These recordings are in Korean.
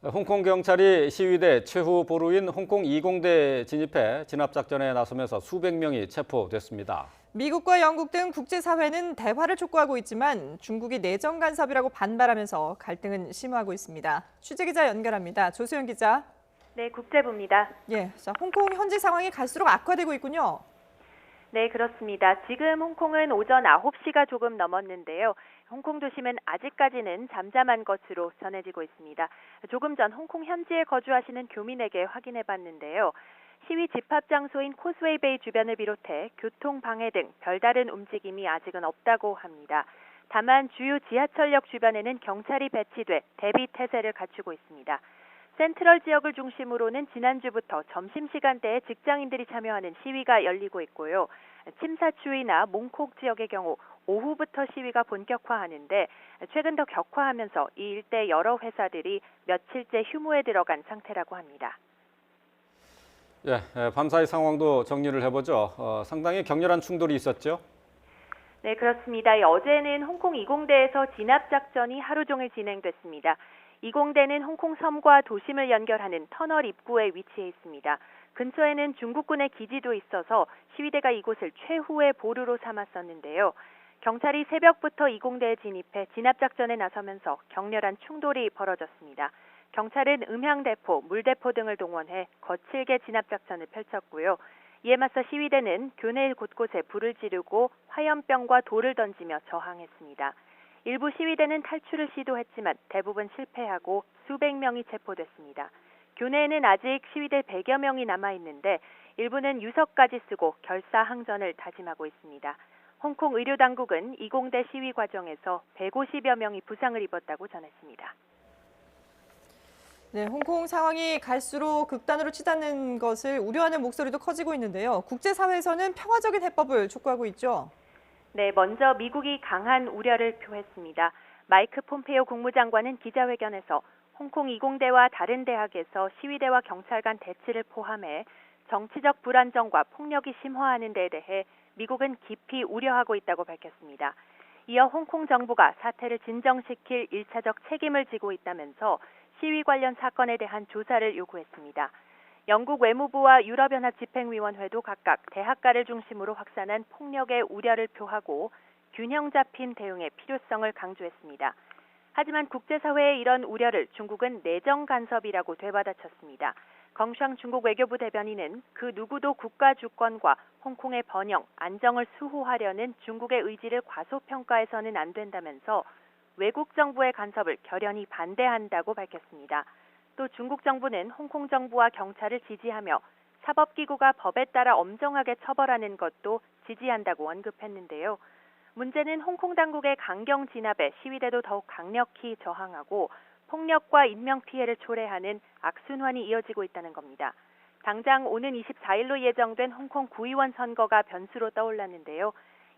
홍콩 경찰이 시위대 최후 보루인 홍콩 20대 진입해 진압작전에 나서면서 수백 명이 체포됐습니다. 미국과 영국 등 국제사회는 대화를 촉구하고 있지만 중국이 내정 간섭이라고 반발하면서 갈등은 심화하고 있습니다. 취재기자 연결합니다. 조수연 기자. 네, 국제부입니다. 자, 홍콩 현지 상황이 갈수록 악화되고 있군요. 네, 그렇습니다. 지금 홍콩은 오전 9시가 조금 넘었는데요. 홍콩 도심은 아직까지는 잠잠한 것으로 전해지고 있습니다. 조금 전 홍콩 현지에 거주하시는 교민에게 확인해 봤는데요. 시위 집합 장소인 코스웨이 베이 주변을 비롯해 교통 방해 등 별다른 움직임이 아직은 없다고 합니다. 다만 주요 지하철역 주변에는 경찰이 배치돼 대비 태세를 갖추고 있습니다. 센트럴 지역을 중심으로는 지난주부터 점심시간대에 직장인들이 참여하는 시위가 열리고 있고요. 침사추이나 몽콕 지역의 경우 오후부터 시위가 본격화하는데 최근 더 격화하면서 이 일대 여러 회사들이 며칠째 휴무에 들어간 상태라고 합니다. 밤사이 상황도 정리를 해보죠. 상당히 격렬한 충돌이 있었죠? 네, 그렇습니다. 어제는 홍콩 20대에서 진압작전이 하루 종일 진행됐습니다. 20대는 홍콩 섬과 도심을 연결하는 터널 입구에 위치해 있습니다. 근처에는 중국군의 기지도 있어서 시위대가 이곳을 최후의 보루로 삼았었는데요. 경찰이 새벽부터 20대에 진입해 진압작전에 나서면서 격렬한 충돌이 벌어졌습니다. 경찰은 음향대포, 물대포 등을 동원해 거칠게 진압작전을 펼쳤고요. 이에 맞서 시위대는 교내 곳곳에 불을 지르고 화염병과 돌을 던지며 저항했습니다. 일부 시위대는 탈출을 시도했지만 대부분 실패하고 수백 명이 체포됐습니다. 교내에는 아직 시위대 100여 명이 남아있는데 일부는 유서까지 쓰고 결사항전을 다짐하고 있습니다. 홍콩 의료당국은 20대 시위 과정에서 150여 명이 부상을 입었다고 전했습니다. 네, 홍콩 상황이 갈수록 극단으로 치닫는 것을 우려하는 목소리도 커지고 있는데요. 국제사회에서는 평화적인 해법을 촉구하고 있죠. 네, 먼저 미국이 강한 우려를 표했습니다. 마이크 폼페이오 국무장관은 기자회견에서 홍콩 20대와 다른 대학에서 시위대와 경찰 간 대치를 포함해 정치적 불안정과 폭력이 심화하는 데에 대해 미국은 깊이 우려하고 있다고 밝혔습니다. 이어 홍콩 정부가 사태를 진정시킬 1차적 책임을 지고 있다면서 시위 관련 사건에 대한 조사를 요구했습니다. 영국 외무부와 유럽연합 집행위원회도 각각 대학가를 중심으로 확산한 폭력의 우려를 표하고 균형 잡힌 대응의 필요성을 강조했습니다. 하지만 국제사회의 이런 우려를 중국은 내정 간섭이라고 되받아쳤습니다. 검샹 중국 외교부 대변인은 그 누구도 국가 주권과 홍콩의 번영, 안정을 수호하려는 중국의 의지를 과소평가해서는 안 된다면서 외국 정부의 간섭을 결연히 반대한다고 밝혔습니다. 또 중국 정부는 홍콩 정부와 경찰을 지지하며 사법기구가 법에 따라 엄정하게 처벌하는 것도 지지한다고 언급했는데요. 문제는 홍콩 당국의 강경 진압에 시위대도 더욱 강력히 저항하고 폭력과 인명피해를 초래하는 악순환이 이어지고 있다는 겁니다. 당장 오는 24일로 예정된 홍콩 구의원 선거가 변수로 떠올랐는데요.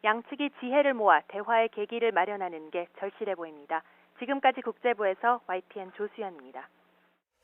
양측이 지혜를 모아 대화의 계기를 마련하는 게 절실해 보입니다. 지금까지 국제부에서 YTN 조수연입니다.